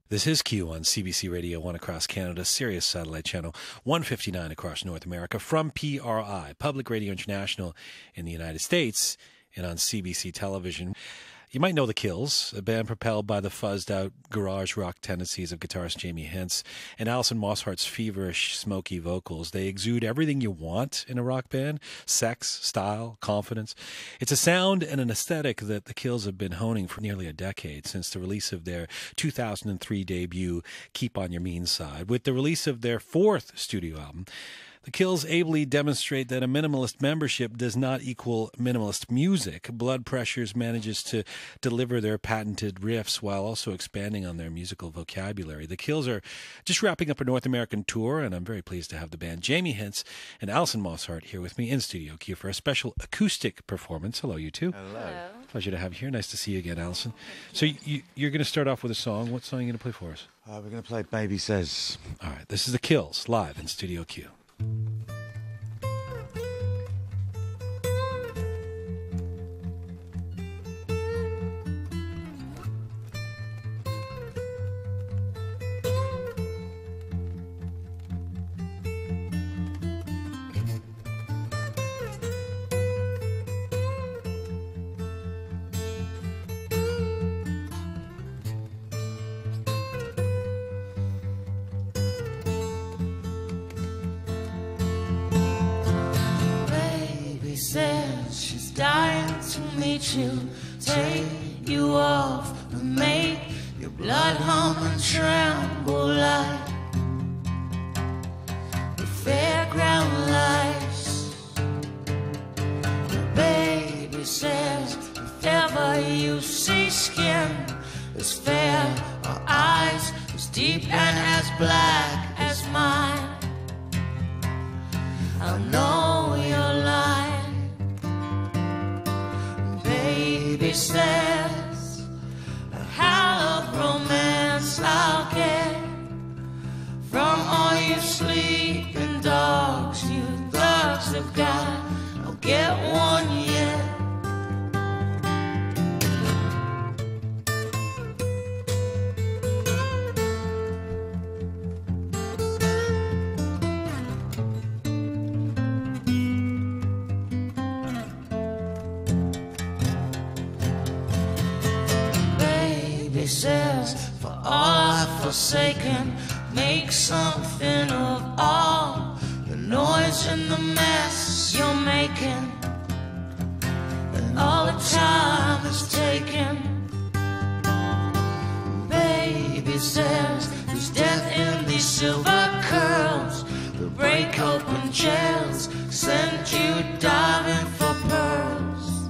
This is Q on CBC Radio 1 across Canada, Sirius Satellite Channel 159 across North America, from PRI, Public Radio International in the United States, and on CBC Television. You might know The Kills, a band propelled by the fuzzed-out garage rock tendencies of guitarist Jamie Hintz and Alison Mosshart's feverish, smoky vocals. They exude everything you want in a rock band: sex, style, confidence. It's a sound and an aesthetic that The Kills have been honing for nearly a decade, since the release of their 2003 debut, Keep on Your Mean Side. With the release of their fourth studio album, The Kills ably demonstrate that a minimalist membership does not equal minimalist music. Blood Pressures manages to deliver their patented riffs while also expanding on their musical vocabulary. The Kills are just wrapping up a North American tour, and I'm very pleased to have the band Jamie Hintz and Alison Mosshart here with me in Studio Q for a special acoustic performance. Hello, you two. Hello. Pleasure to have you here. Nice to see you again, Alison. So you're going to start off with a song. What song are you going to play for us? We're going to play Baby Says. All right. This is The Kills, live in Studio Q. Says she's dying to meet you, take you off and make your blood hum and tremble like the fairground lights. The baby says if ever you see skin as fair or eyes as deep and as black as mine, I'll know you're lying. Baby says, how of romance I'll get from all you sleeping dogs you thugs have got. I'll get one yet. Says, for all I've forsaken, make something of all the noise and the mess you're making, and all the time it's taken. Baby says, there's death in these silver curls that break open jails, send you diving for pearls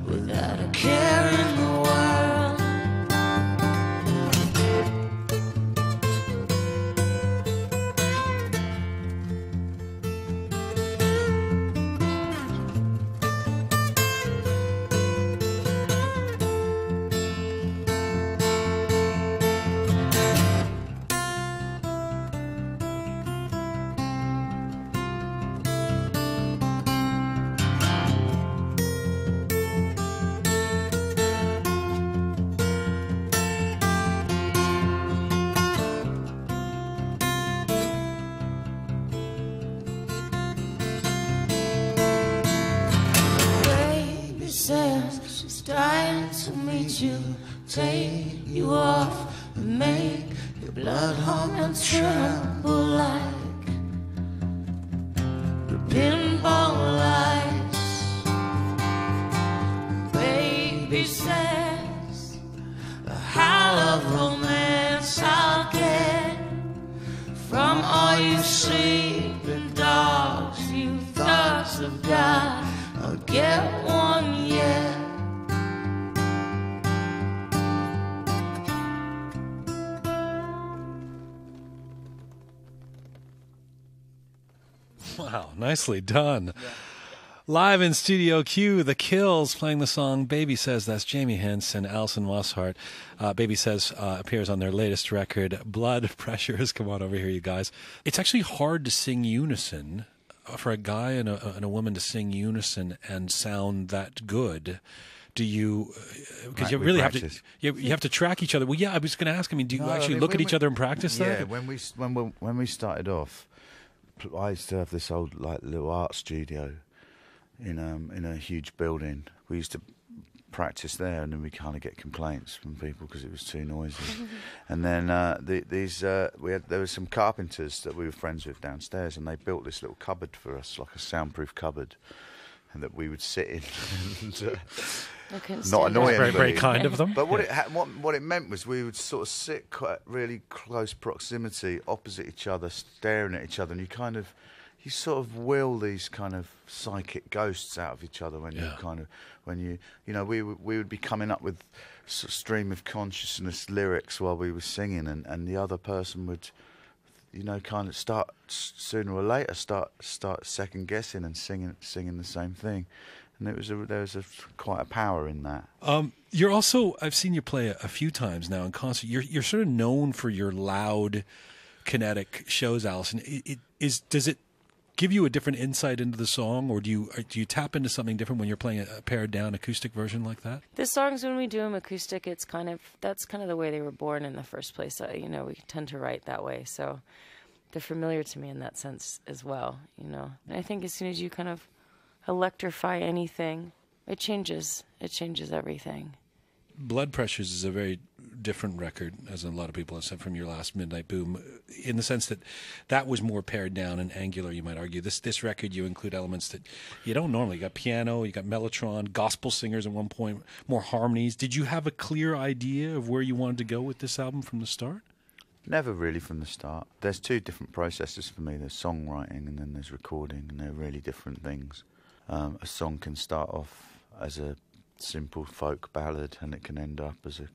without a care in the world. Says she's dying to meet you, take you off and make your blood hum and tremble like the pinball lights. Baby says, a howl of romance I'll get from all you sleeping dogs you thugs have got. I'll get one yet. Wow, nicely done. Yeah. Live in Studio Q, The Kills playing the song Baby Says. That's Jamie Hintz and Alison Mosshart. Baby Says appears on their latest record, Blood Pressures. Come on over here, you guys. It's actually hard to sing unison, for a guy and a woman to sing unison and sound that good do you? Because you We really practice. you have to track each other. Well, yeah, I was going to ask. I mean, do you No, actually I mean, look at when each other and practice Yeah, that? when we started off, I used to have this old like little art studio in a huge building. We used to practice there, and then we kind of get complaints from people because it was too noisy. And then there were some carpenters that we were friends with downstairs, and they built this little cupboard for us, like a soundproof cupboard, and that we would sit in and I couldn't not stand annoy that. Very, very anybody. kind of them. But what it meant was we would sort of sit quite really close proximity opposite each other, staring at each other, and you sort of will these kind of psychic ghosts out of each other when we would be coming up with sort of stream of consciousness lyrics while we were singing, and the other person would, kind of start sooner or later start second guessing and singing the same thing. And there was quite a power in that. You're also, I've seen you play a few times now in concert. You're sort of known for your loud, kinetic shows, Alison. Does it give you a different insight into the song, or do you tap into something different when you're playing a pared down acoustic version like that? The songs, when we do them acoustic, that's kind of the way they were born in the first place. We tend to write that way, so they're familiar to me in that sense as well. And I think as soon as you kind of electrify anything, it changes everything. Blood Pressures is a very different record, as a lot of people have said, from your last Midnight Boom, in the sense that was more pared down and angular, you might argue. This record, you include elements that you don't normally. You got piano, you got mellotron, gospel singers at one point, more harmonies. Did you have a clear idea of where you wanted to go with this album from the start? Never really from the start. There's two different processes for me. There's songwriting and then there's recording, and they're really different things. A song can start off as a simple folk ballad, and it can end up as a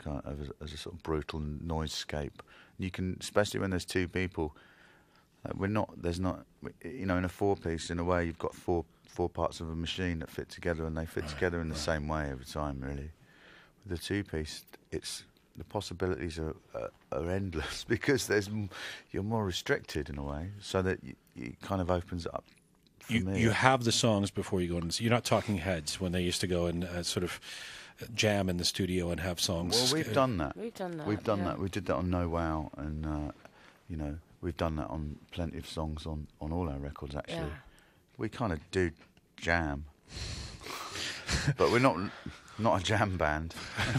sort of brutal noisescape. You can, especially when there's two people. In a four-piece, in a way, you've got four parts of a machine that fit together, and they fit together in the same way every time. Really, with the two-piece, the possibilities are endless because you're more restricted in a way, so that it kind of opens up. You have the songs before you go in. So you're not Talking Heads when they used to go and sort of jam in the studio and have songs. Well, we've done that. We've done that. We've done that. We did that on No Wow, and we've done that on plenty of songs on all our records. Actually, Yeah. we kind of do jam, but we're not a jam band.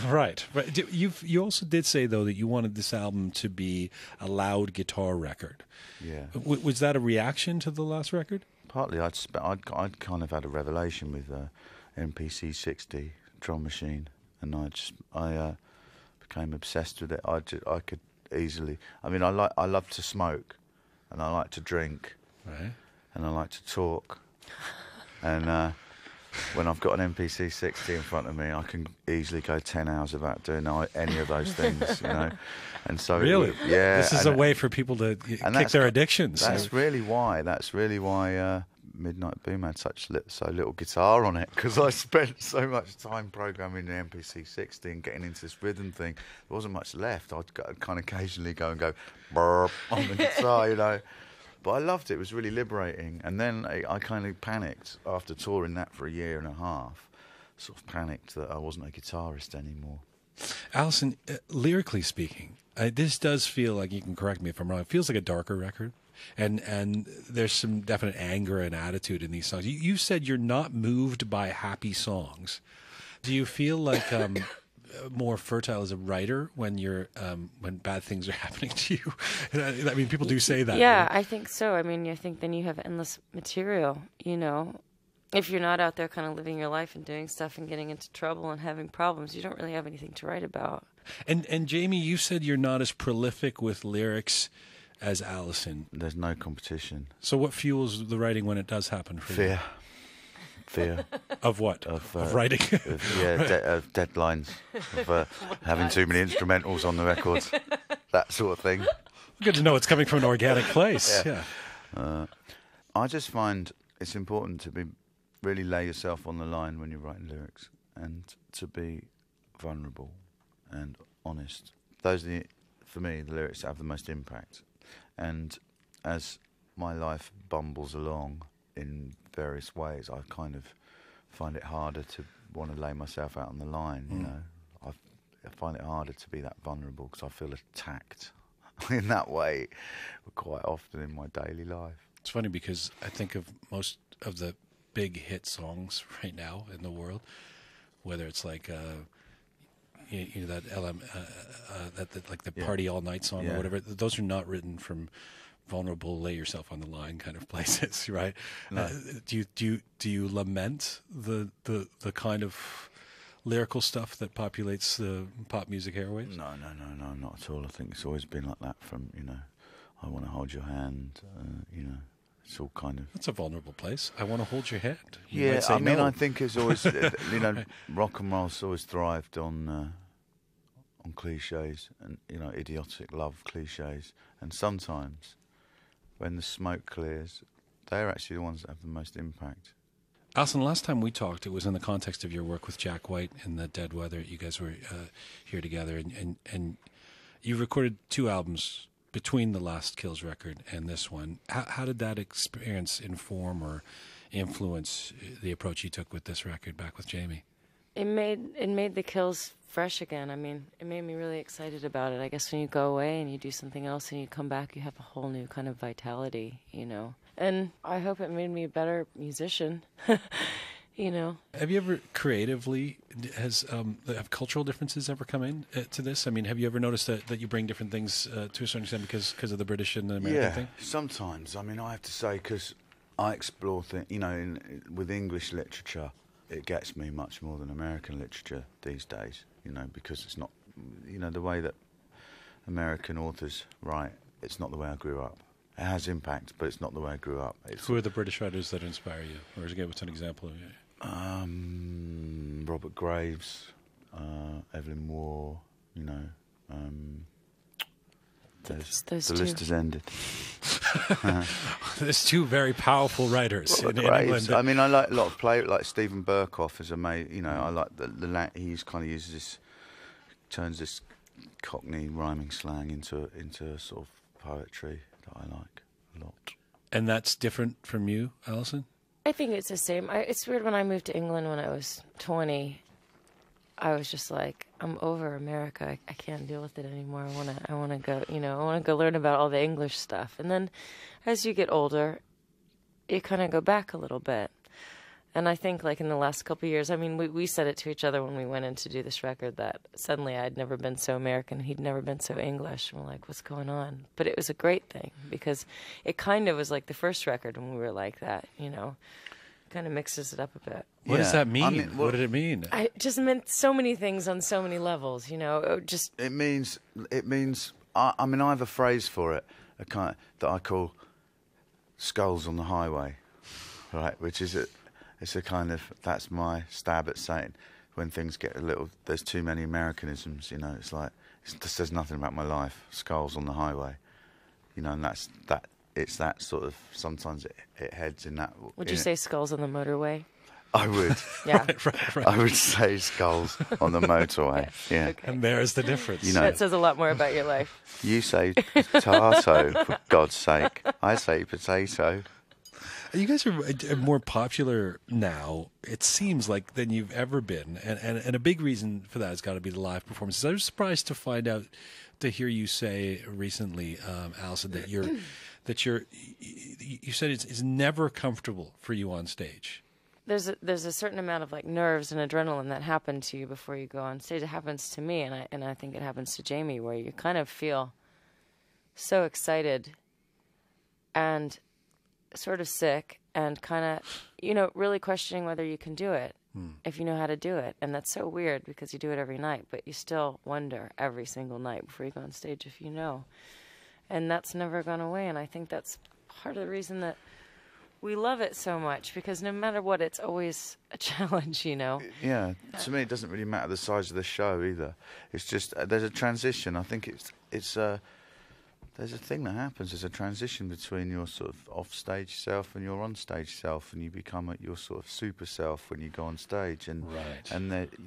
Right. You also did say, though, that you wanted this album to be a loud guitar record. Yeah. Was that a reaction to the last record? Partly, I'd kind of had a revelation with MPC 60 drum machine, and I became obsessed with it. I could easily. I mean, I love to smoke, and I like to drink, Right. and I like to talk, and when I've got an MPC 60 in front of me, I can easily go 10 hours without doing any of those things, And so Really? yeah. This is a way for people to kick their addictions. That's really why Midnight Boom had so little guitar on it, because I spent so much time programming the MPC 60 and getting into this rhythm thing. There wasn't much left. I'd kind of occasionally go and go burp on the guitar, But I loved it. It was really liberating. And then I kind of panicked after touring that for a year and a half. Sort of panicked that I wasn't a guitarist anymore. Alison, lyrically speaking, this does feel like, you can correct me if I'm wrong, it feels like a darker record. And there's some definite anger and attitude in these songs. You said you're not moved by happy songs. Do you feel like more fertile as a writer when when bad things are happening to you? I mean, people do say that. Yeah, right? I think so. I mean, I think then you have endless material, If you're not out there kind of living your life and doing stuff and getting into trouble and having problems, you don't really have anything to write about. And Jamie, you said you're not as prolific with lyrics as Alison. There's no competition. So what fuels the writing when it does happen for you? Fear. Of what? Of writing? Of deadlines, of having too many instrumentals on the records, that sort of thing. Good to know it's coming from an organic place. Yeah. I just find it's important to really lay yourself on the line when you're writing lyrics, and to be vulnerable and honest. Those are, for me, the lyrics that have the most impact. And as my life bumbles along in various ways, I kind of find it harder to want to lay myself out on the line. You know, I find it harder to be that vulnerable because I feel attacked in that way quite often in my daily life. It's funny because I think of most of the big hit songs right now in the world, whether it's like you know, that like the Party All Night song or whatever. Those are not written from vulnerable, lay yourself on the line kind of places, right? No. Do you lament the kind of lyrical stuff that populates the pop music airwaves? No, not at all. I think it's always been like that from, you know, I want to hold your hand, you know, it's all kind of... That's a vulnerable place. I want to hold your hand. You Yeah, might say I mean, no. I think it's always, you know, rock and roll's always thrived on cliches and, you know, idiotic love cliches. And sometimes, when the smoke clears, they're actually the ones that have the most impact. Alison, last time we talked, it was in the context of your work with Jack White and the Dead Weather. You guys were here together, and you recorded 2 albums between the Last Kills record and this one. How did that experience inform or influence the approach you took with this record back with Jamie? It made the Kills fresh again. I mean, it made me really excited about it. I guess when you go away and you do something else and you come back, you have a whole new kind of vitality, you know. And I hope it made me a better musician, you know. Have you ever creatively, have cultural differences ever come in to this? I mean, have you ever noticed that you bring different things to a certain extent because of the British and the American thing? Yeah, sometimes. I mean, I have to say, because I explore things, you know, with English literature, it gets me much more than American literature these days, you know, because it's not, you know, the way that American authors write, it's not the way I grew up. It has impact, but it's not the way I grew up. Who are the British writers that inspire you? Or again, what's an example of you? Robert Graves, Evelyn Waugh, you know. Those the two. list has ended. There's 2 very powerful writers in Graves. England. I mean, I like a lot of play, like Stephen Burkoff is amazing. You know, I like he's kind of uses this, turns this Cockney rhyming slang into a sort of poetry that I like a lot. And that's different from you, Alison? I think it's the same. It's weird, when I moved to England when I was 20, I was just like, I'm over America. I can't deal with it anymore. I want to go, you know, I want to go learn about all the English stuff. And then as you get older, you kind of go back a little bit. And I think, like, in the last couple of years, I mean, we said it to each other when we went in to do this record, that suddenly I'd never been so American, he'd never been so English. And we're like, what's going on? But it was a great thing, because it kind of was like the first record when we were like that, you know. Kind of mixes it up a bit. What does that mean? I mean, what did it mean? It just meant so many things on so many levels, you know. It means. I mean, I have a phrase for it, a kind that I call "skulls on the highway," right? Which is it's a kind of, that's my stab at saying when things get a little, there's too many Americanisms, you know. It's like it says nothing about my life. Skulls on the highway, you know, and that's that. It's that sort of, sometimes it heads in that. Would you say skulls on the motorway? I would. Yeah. right. I would say skulls on the motorway. Yeah. Okay. And there's the difference. You know, That says a lot more about your life. you say tomato, for God's sake. I say potato. You guys are more popular now, it seems like, than you've ever been. And a big reason for that has got to be the live performances. I was surprised to find out, to hear you say recently, Alison, that you said it's never comfortable for you on stage. There's a certain amount of, like, nerves and adrenaline that happen to you before you go on stage. It happens to me, and I think it happens to Jamie, where you kind of feel so excited and sort of sick and kind of, you know, really questioning whether you can do it, if you know how to do it. And that's so weird, because you do it every night, but you still wonder every single night before you go on stage if you know. And that's never gone away, and I think that's part of the reason that we love it so much, because no matter what, it's always a challenge, you know. Yeah, to me it doesn't really matter the size of the show either. It's just, there's a transition. I think there's a thing that happens. There's a transition between your sort of off-stage self and your on-stage self, and you become your sort of super self when you go on stage. And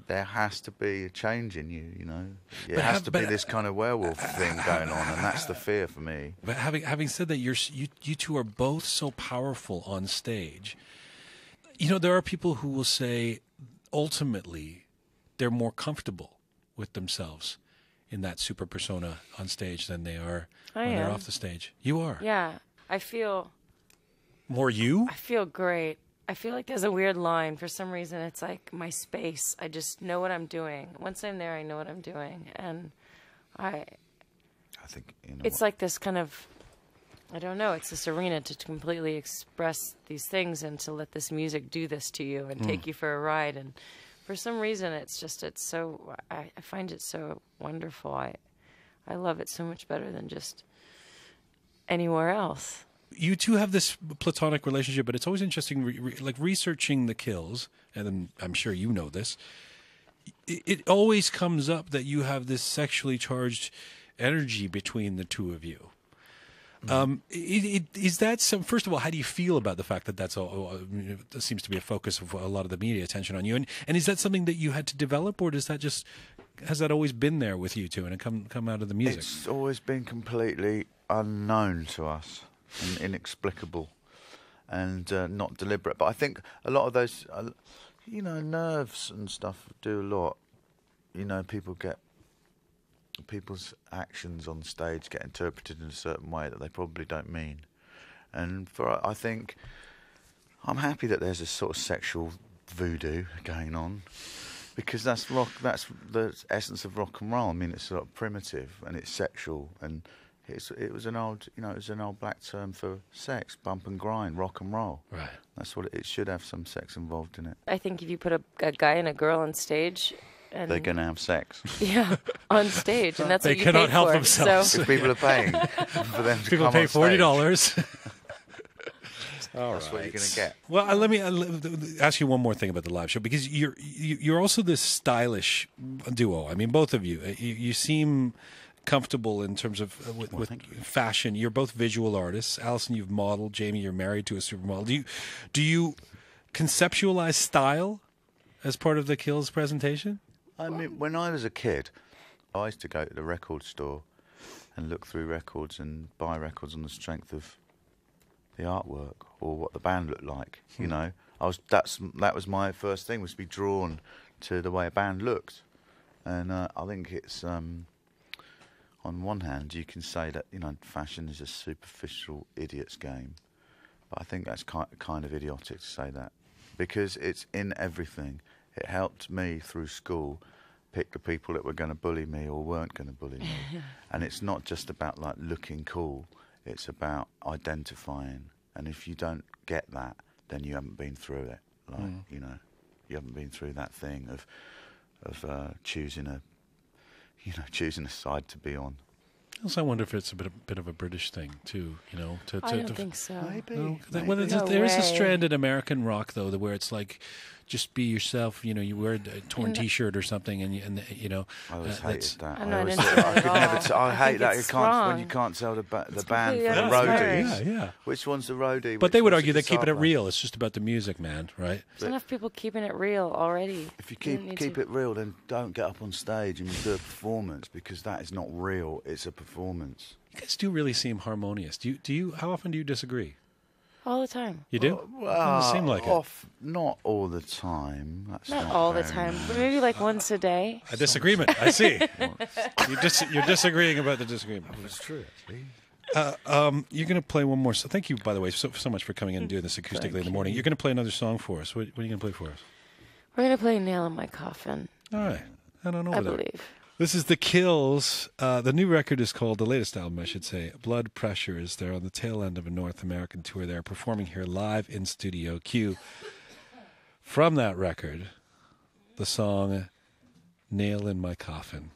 there has to be a change in you, you know. It has to be this kind of werewolf thing going on, and that's the fear for me. But having said that, you two are both so powerful on stage. You know, there are people who will say ultimately they're more comfortable with themselves in that super persona on stage than they are when they're off the stage. You are. Yeah. I feel More you? I feel great. I feel like there's a weird line. For some reason, it's like my space. I just know what I'm doing. Once I'm there, I know what I'm doing. And I think, it's like this kind of, I don't know, it's this arena to completely express these things and to let this music do this to you and take you for a ride. And for some reason, it's so, I find it so wonderful. I love it so much better than just anywhere else. You two have this platonic relationship, but it's always interesting, like researching the Kills, and then I'm sure you know this. It always comes up that you have this sexually charged energy between the two of you. Is that some? First of all, how do you feel about the fact that that seems to be a focus of a lot of the media attention on you? And is that something that you had to develop, or has that always been there with you two, and it come out of the music? It's always been completely unknown to us and inexplicable, and not deliberate. But I think a lot of those, nerves and stuff do a lot. You know, people's actions on stage get interpreted in a certain way that they probably don't mean. And I think I'm happy that there's a sort of sexual voodoo going on, because that's rock. That's the essence of rock and roll. I mean, it's sort of primitive and it's sexual, and it was an old black term for sex, bump and grind, rock and roll. Right. That's what it should have, some sex involved in it. I think if you put a guy and a girl on stage, and they're going to have sex. Yeah, on stage, and that's they what you cannot pay help for. themselves. So. If people are paying for them to People come pay on stage, $40. that's what you're going to get. Well, let me ask you one more thing about the live show, because you're also this stylish duo. I mean, both of you. You seem comfortable in terms of with fashion. You're both visual artists. Alison, you've modeled. Jamie, you're married to a supermodel. Do you conceptualize style as part of the Kills presentation? I mean, when I was a kid, I used to go to the record store and look through records and buy records on the strength of the artwork or what the band looked like. You know, that was my first thing, was to be drawn to the way a band looked. And I think it's on one hand you can say that fashion is a superficial idiot's game, but I think that's kind of idiotic to say that, because it's in everything. It helped me through school pick the people that were going to bully me or weren't going to bully me. And it's not just about like looking cool, it's about identifying. And if you don't get that, then you haven't been through it. Like, you haven't been through that thing of choosing a side to be on. Also, I wonder if it's a bit of a British thing too. I don't think so. Maybe. Well, there is a strand in American rock though, where it's like, just be yourself. You wear a torn T-shirt or something, and I always hated that. I'm not into that at all. I hate that. It's When you can't tell the band from the roadies. Yeah. Which one's the roadie? But they would argue they're they're keeping it real. It's just about the music, man, right? There's enough people keeping it real already. If you keep it real, then don't get up on stage and do a performance, because that is not real. It's a performance. You guys do really seem harmonious. Do you? How often do you disagree? All the time. You do? Doesn't seem like it. Not all the time. That's Not all the time, but maybe like once a day. A disagreement. I see. You're disagreeing about the disagreement. It's true, actually. You're going to play one more. So thank you, by the way, so much for coming in and doing this acoustically in the morning. You're going to play another song for us. What are you going to play for us? We're going to play Nail in My Coffin. All right. I don't know. I believe. This is The Kills. The new record is called, the latest album, I should say, Blood Pressures. They're on the tail end of a North American tour. They're performing here live in Studio Q. From that record, the song Nail in My Coffin.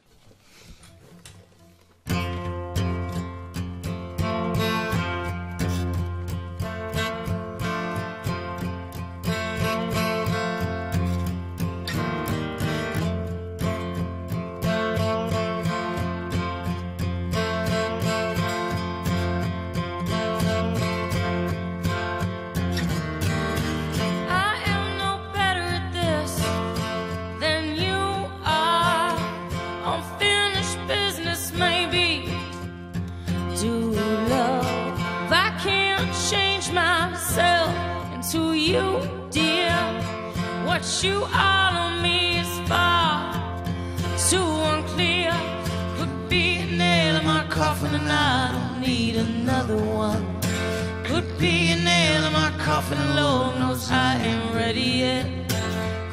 To you, dear. what you are on me is far too unclear. Could be a nail in my coffin and I don't need another one. Could be a nail in my coffin, Lord knows I ain't ready yet.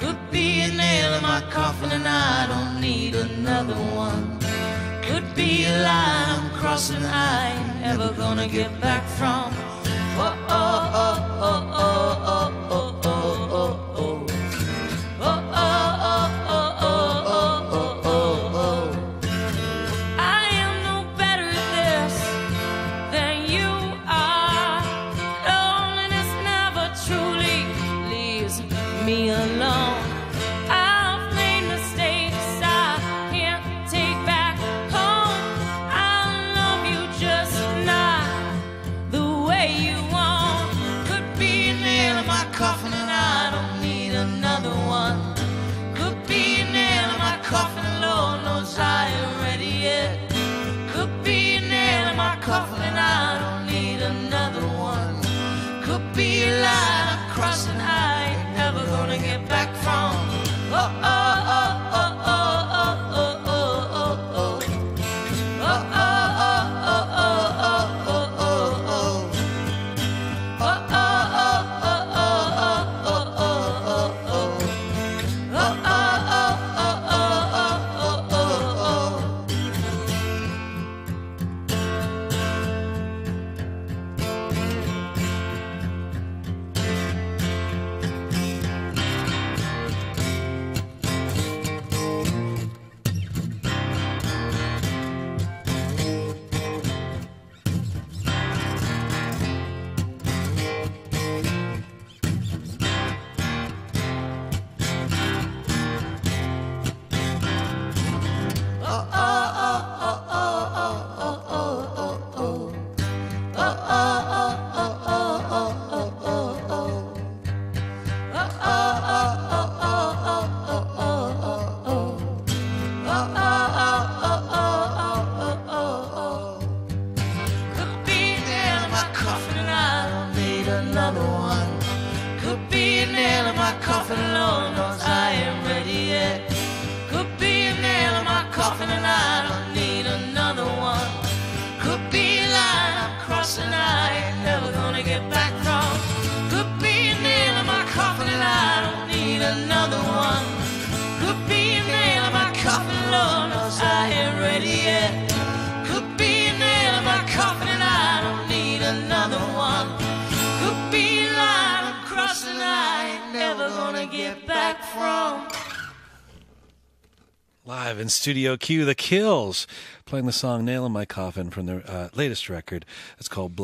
Could be a nail in my coffin and I don't need another one. Could be a line I'm crossing I ain't ever gonna get back from. Oh, oh, oh, oh, oh, oh, oh, oh, oh, oh. Oh, oh, oh, oh, oh, oh, oh, oh. I am no better at this than you are. Loneliness never truly leaves me alone. I've made mistakes I can't take back home. I love you just not the way you want. Could be a nail in my coffin and I don't need another one. Could be a nail in my coffin, Lord knows I ain't ready yet. Could be a nail in my coffin and I don't need another one. Could be a line I'm crossing I ain't never gonna get back from. Oh, oh, oh, oh, oh, oh, oh, oh, oh, oh. Oh, oh, oh, oh, oh, oh, oh, oh, oh. Oh, oh, oh, oh, oh, oh, oh, oh, oh, oh. Oh, oh, oh, oh, oh, oh, oh, oh. Could be a nail in my coffin and I don't need another one. Could be a nail in my coffin, Lord knows I ain't ready yet. Could be a nail in my coffin and I don't need another one. Could be a line I'm crossing I ain't never gonna get back from. Could be a nail in my coffin and I don't need another one. Could be a nail in my coffin, Lord knows I ain't ready yet. Could be a nail in my coffin and I don't need another one. Could be a line I'm crossing I ain't never gonna get back from. Live in Studio Q, The Kills, playing the song Nail in My Coffin from their latest record. It's called